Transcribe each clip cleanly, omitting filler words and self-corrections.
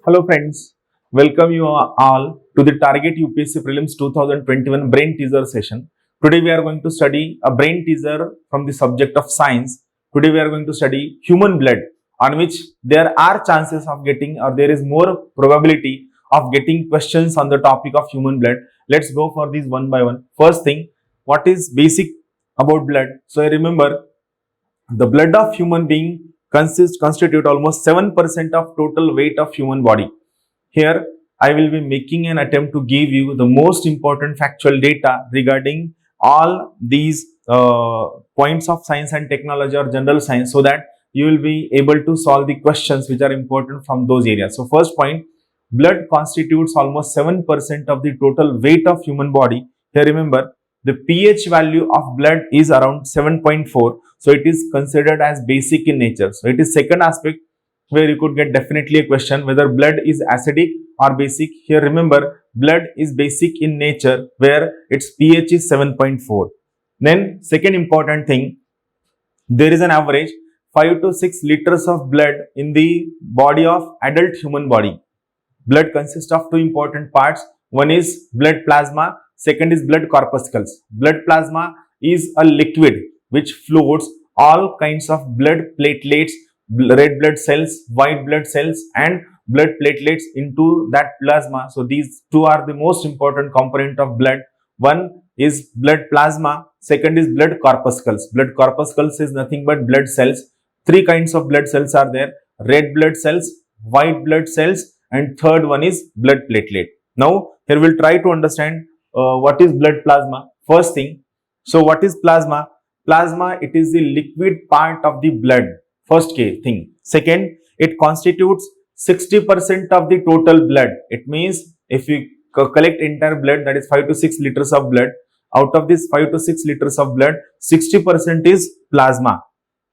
Hello friends, welcome you all to the Target UPSC Prelims 2021 Brain Teaser session. Today we are going to study a brain teaser from the subject of science. Today we are going to study human blood, on which there are chances of getting, or there is more probability of getting questions on the topic of human blood. Let's go for these one by one. First thing, what is basic about blood? So I remember the blood of human being constitute almost 7% of total weight of human body. Here, I will be making an attempt to give you the most important factual data regarding all these points of science and technology or general science, so that you will be able to solve the questions which are important from those areas. So first point, blood constitutes almost 7% of the total weight of human body. Here remember, the pH value of blood is around 7.4. So it is considered as basic in nature. So it is second aspect where you could get definitely a question whether blood is acidic or basic. Here remember, blood is basic in nature where its pH is 7.4. Then second important thing, there is an average 5 to 6 liters of blood in the body of adult human body. Blood consists of two important parts. One is blood plasma, second is blood corpuscles. Blood plasma is a liquid which floats all kinds of blood platelets, red blood cells, white blood cells and blood platelets into that plasma. So these two are the most important component of blood. One is blood plasma, second is blood corpuscles. Blood corpuscles is nothing but blood cells. Three kinds of blood cells are there: red blood cells, white blood cells, and third one is blood platelet. Now here we'll try to understand what is blood plasma. First thing, so what is plasma? Plasma, it is the liquid part of the blood. First thing. Second, it constitutes 60% of the total blood. It means if you collect entire blood, that is 5 to 6 liters of blood, out of this 5 to 6 liters of blood, 60% is plasma.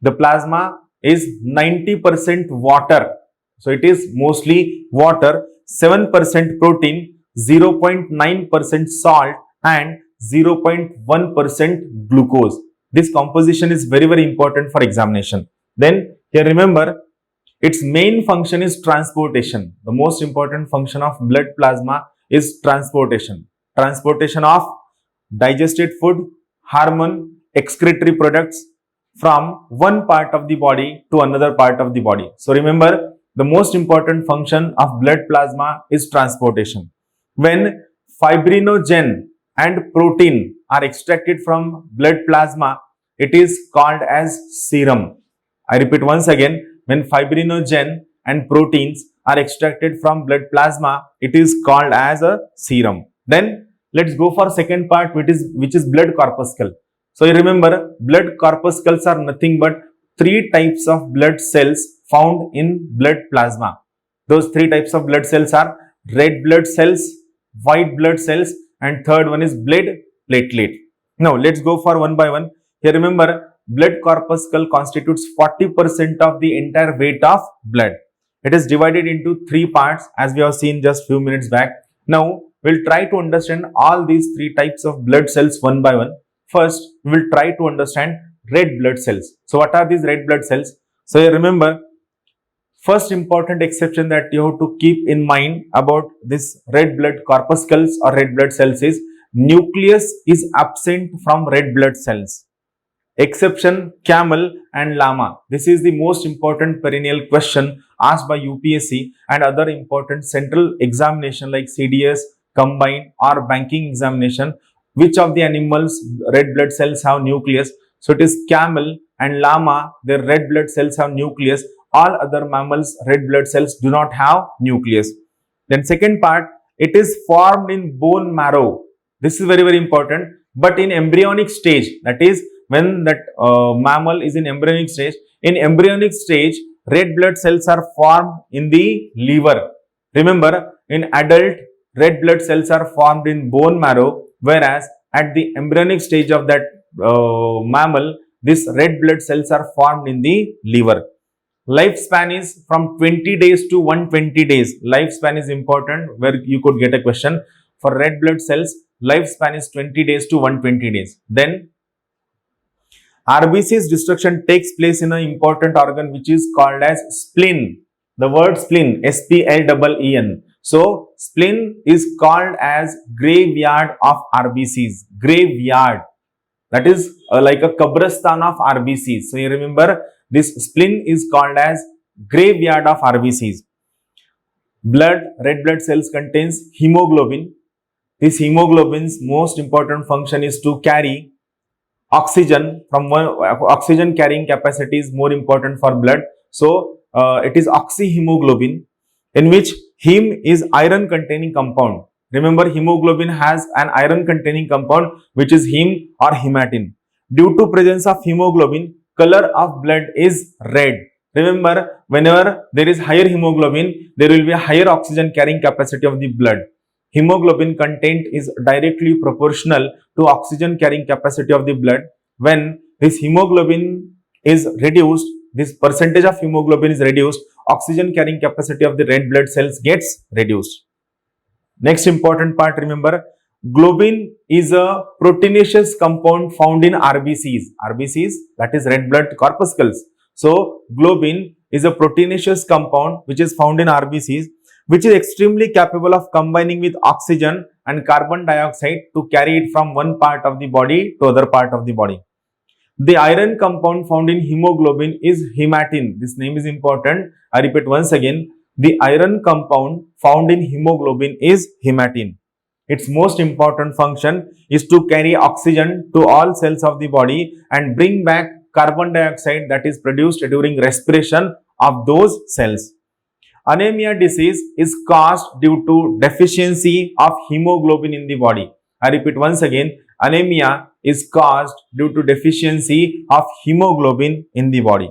The plasma is 90% water. So it is mostly water, 7% protein, 0.9% salt and 0.1% glucose. This composition is very important for examination. Then here remember, its main function is transportation. The most important function of blood plasma is transportation. Transportation of digested food, hormone, excretory products from one part of the body to another part of the body. So remember, the most important function of blood plasma is transportation. When fibrinogen and protein are extracted from blood plasma, it is called as serum. I repeat once again, when fibrinogen and proteins are extracted from blood plasma, it is called as a serum. Then let's go for second part, which is blood corpuscle. So you remember, blood corpuscles are nothing but three types of blood cells found in blood plasma. Those three types of blood cells are red blood cells, white blood cells, and third one is blood platelet. Now let's go for one by one. Here remember, blood corpuscle constitutes 40% of the entire weight of blood. It is divided into three parts as we have seen just few minutes back. Now we'll try to understand all these three types of blood cells one by one. First, we will try to understand red blood cells. So what are these red blood cells? So you remember, first important exception that you have to keep in mind about this red blood corpuscles or red blood cells is nucleus is absent from red blood cells. Exception, camel and llama. This is the most important perennial question asked by UPSC and other important central examination like CDS, combined or banking examination. Which of the animals red blood cells have nucleus? So it is camel and llama, their red blood cells have nucleus. All other mammals red blood cells do not have nucleus. Then second part, it is formed in bone marrow. This is very important, but in embryonic stage, that is when that mammal is in embryonic stage. In embryonic stage, red blood cells are formed in the liver. Remember, in adult, red blood cells are formed in bone marrow, whereas at the embryonic stage of that mammal, these red blood cells are formed in the liver. Lifespan is from 20 days to 120 days. Lifespan is important, where you could get a question. For red blood cells, lifespan is 20 days to 120 days. Then RBC's destruction takes place in an important organ which is called as spleen. The word spleen, S-P-L-E-E-N. So spleen is called as graveyard of RBCs. Graveyard. That is like a Kabristan of RBCs. So you remember this spleen is called as graveyard of RBCs. Blood, red blood cells contains hemoglobin. This hemoglobin's most important function is to carry oxygen from one. Oxygen carrying capacity is more important for blood. So it is oxyhemoglobin, in which heme is iron containing compound. Remember, hemoglobin has an iron containing compound which is heme or hematine. Due to presence of hemoglobin, color of blood is red. Remember, whenever there is higher hemoglobin, there will be a higher oxygen carrying capacity of the blood. Hemoglobin content is directly proportional to oxygen carrying capacity of the blood. When this hemoglobin is reduced, this percentage of hemoglobin is reduced, oxygen carrying capacity of the red blood cells gets reduced. Next important part, remember, globin is a proteinaceous compound found in RBCs. RBCs, that is red blood corpuscles. So globin is a proteinaceous compound which is found in RBCs, which is extremely capable of combining with oxygen and carbon dioxide to carry it from one part of the body to other part of the body. The iron compound found in hemoglobin is hematine. This name is important. I repeat once again. The iron compound found in hemoglobin is hematine. Its most important function is to carry oxygen to all cells of the body and bring back carbon dioxide that is produced during respiration of those cells. Anemia disease is caused due to deficiency of hemoglobin in the body. I repeat once again, anemia is caused due to deficiency of hemoglobin in the body.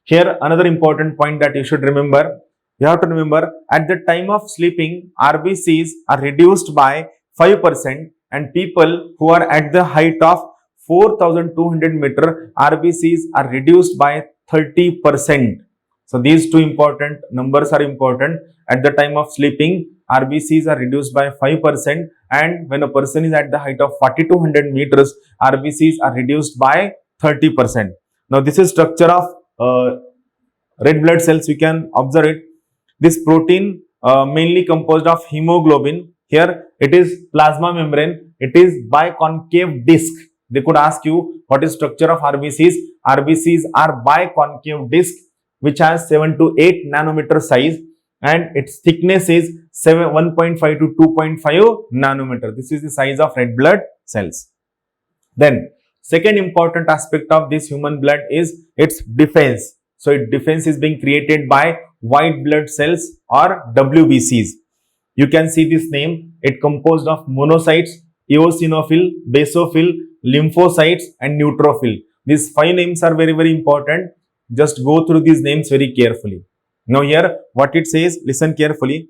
Here, another important point that you should remember. You have to remember, at the time of sleeping, RBCs are reduced by 5%, and people who are at the height of 4,200 meter, RBCs are reduced by 30%. So these two important numbers are important. At the time of sleeping, RBCs are reduced by 5%, and when a person is at the height of 4,200 meters, RBCs are reduced by 30%. Now this is structure of red blood cells. You can observe it. This protein mainly composed of hemoglobin. Here it is plasma membrane. It is biconcave disc. They could ask you what is structure of RBCs. RBCs are biconcave disc which has 7 to 8 nanometer size, and its thickness is 1.5 to 2.5 nanometer. This is the size of red blood cells. Then second important aspect of this human blood is its defense. So its defense is being created by white blood cells or WBCs. You can see this name. It composed of monocytes, eosinophil, basophil, lymphocytes and neutrophil. These 5 names are very, very important. Just go through these names very carefully. Now here what it says, listen carefully.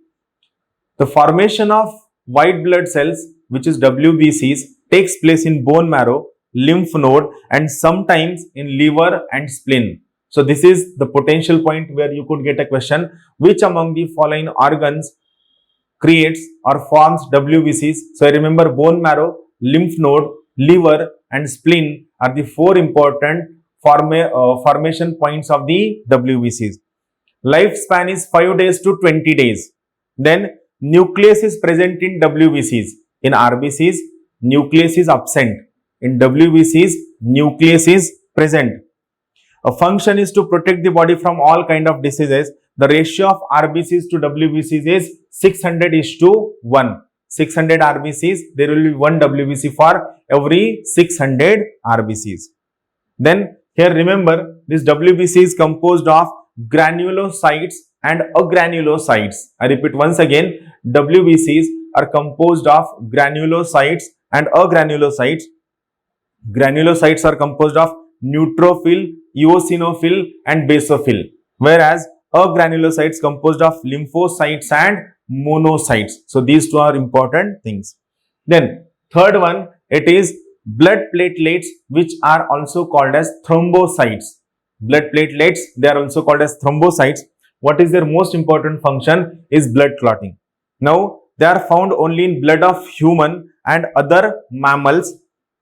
The formation of white blood cells, which is WBCs, takes place in bone marrow, lymph node and sometimes in liver and spleen. So this is the potential point where you could get a question. Which among the following organs creates or forms WBCs? So I remember bone marrow, lymph node, liver and spleen are the 4 important formation points of the WBCs. Lifespan is 5 days to 20 days. Then nucleus is present in WBCs. In RBCs, nucleus is absent. In WBCs, nucleus is present. A function is to protect the body from all kind of diseases. The ratio of RBCs to WBCs is 600:1. 600 RBCs, there will be 1 WBC for every 600 RBCs. Then here remember, this WBC is composed of granulocytes and agranulocytes. I repeat once again, WBCs are composed of granulocytes and agranulocytes. Granulocytes are composed of neutrophil, eosinophil and basophil, whereas agranulocytes composed of lymphocytes and monocytes. So these two are important things. Then third one, it is blood platelets, which are also called as thrombocytes. Blood platelets, they are also called as thrombocytes. What is their most important function is blood clotting. Now they are found only in blood of human and other mammals.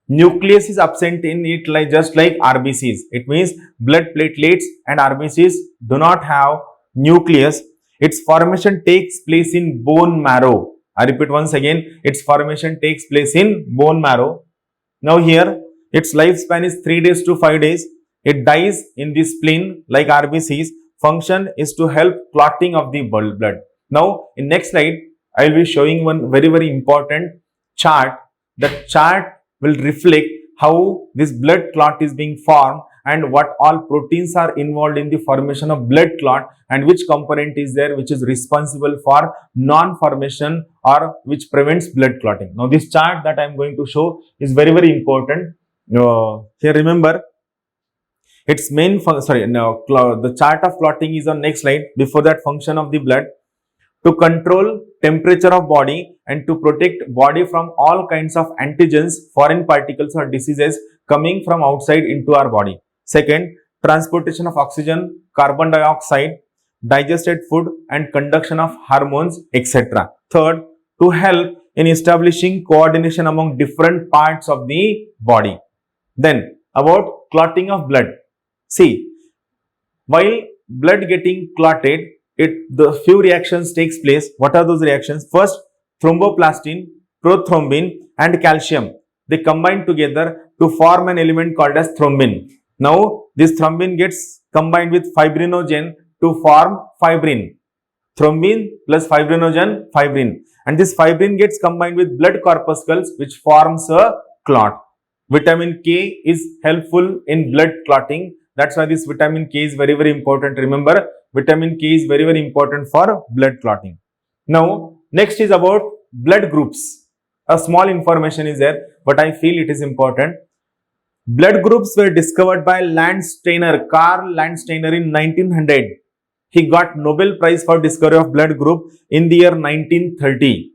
Nucleus is absent in it, like just like RBCs. It means blood platelets and RBCs do not have nucleus. Its formation takes place in bone marrow. I repeat once again, its formation takes place in bone marrow. Now here, its lifespan is 3 days to 5 days. It dies in the spleen like RBCs. Function is to help clotting of the blood. Now, in next slide, I will be showing one very important chart. The chart will reflect how this blood clot is being formed and what all proteins are involved in the formation of blood clot and which component is there which is responsible for non-formation or which prevents blood clotting. Now, this chart that I am going to show is very important. Here remember, its main the chart of clotting is on next slide. Before that, function of the blood to control temperature of body and to protect body from all kinds of antigens, foreign particles or diseases coming from outside into our body. Second, transportation of oxygen, carbon dioxide, digested food and conduction of hormones, etc. Third, to help in establishing coordination among different parts of the body. Then, about clotting of blood. See, while blood getting clotted, the few reactions takes place. What are those reactions? First, thromboplastin, prothrombin and calcium. They combine together to form an element called as thrombin. Now, this thrombin gets combined with fibrinogen to form fibrin. Thrombin plus fibrinogen, fibrin. And this fibrin gets combined with blood corpuscles which forms a clot. Vitamin K is helpful in blood clotting. That's why this vitamin K is very important. Remember, vitamin K is very important for blood clotting. Now, next is about blood groups. A small information is there, but I feel it is important. Blood groups were discovered by Landsteiner, Karl Landsteiner in 1900. He got Nobel Prize for discovery of blood group in the year 1930.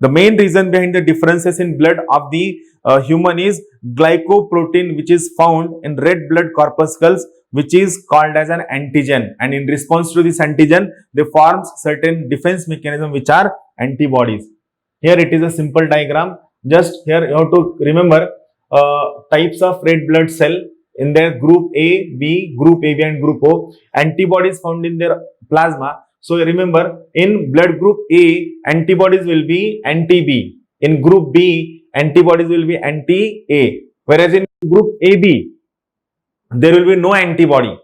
The main reason behind the differences in blood of the human is glycoprotein, which is found in red blood corpuscles, which is called as an antigen, and in response to this antigen they form certain defense mechanism which are antibodies. Here it is a simple diagram. Just here you have to remember types of red blood cell in their group A, B, group AB and group O. Antibodies found in their plasma. So remember, in blood group A, antibodies will be anti-B. In group B, antibodies will be anti-A. Whereas in group AB, there will be no antibody.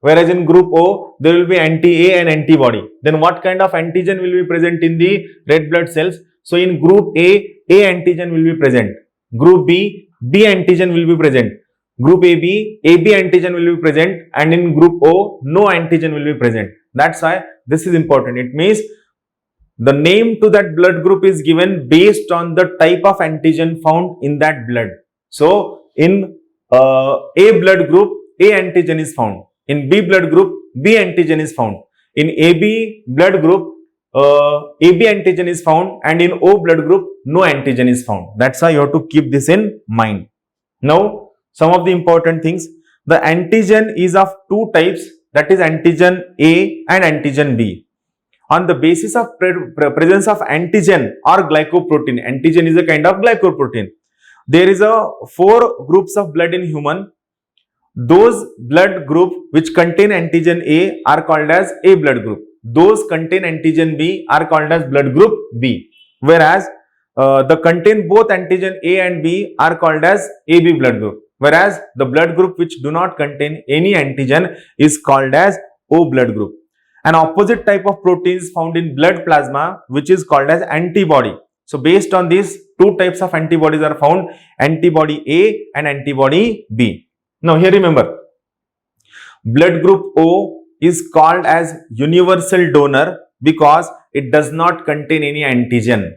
Whereas in group O, there will be anti-A and antibody. Then what kind of antigen will be present in the red blood cells? So in group A antigen will be present. Group B antigen will be present. Group AB antigen will be present. And in group O, no antigen will be present. That's why this is important. It means the name to that blood group is given based on the type of antigen found in that blood. So, in A blood group, A antigen is found. In B blood group, B antigen is found. In AB blood group, AB antigen is found, and in O blood group, no antigen is found. That's why you have to keep this in mind. Now, some of the important things. The antigen is of two types, that is antigen A and antigen B. On the basis of presence of antigen or glycoprotein, antigen is a kind of glycoprotein. There is a 4 groups of blood in human. Those blood group which contain antigen A are called as A blood group. Those contain antigen B are called as blood group B. Whereas the contain both antigen A and B are called as AB blood group. Whereas the blood group which do not contain any antigen is called as O blood group. An opposite type of protein is found in blood plasma which is called as antibody. So based on these, 2 types of antibodies are found, antibody A and antibody B. Now here remember, blood group O is called as universal donor because it does not contain any antigen.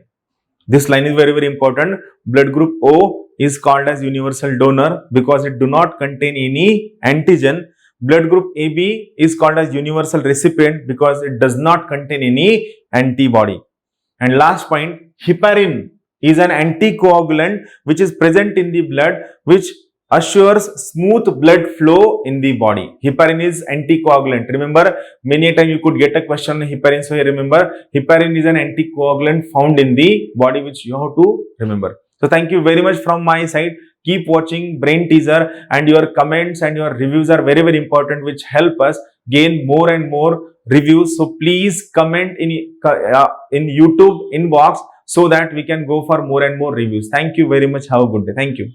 This line is very important. Blood group O is called as universal donor because it do not contain any antigen. Blood group AB is called as universal recipient because it does not contain any antibody. And last point, heparin is an anticoagulant which is present in the blood which assures smooth blood flow in the body. Heparin is anticoagulant. Remember, many a time you could get a question on heparin. So, remember, heparin is an anticoagulant found in the body which you have to remember. So, thank you very much from my side. Keep watching Brain Teaser, and your comments and your reviews are very important which help us gain more and more reviews. So please comment in YouTube inbox so that we can go for more and more reviews. Thank you very much. Have a good day. Thank you.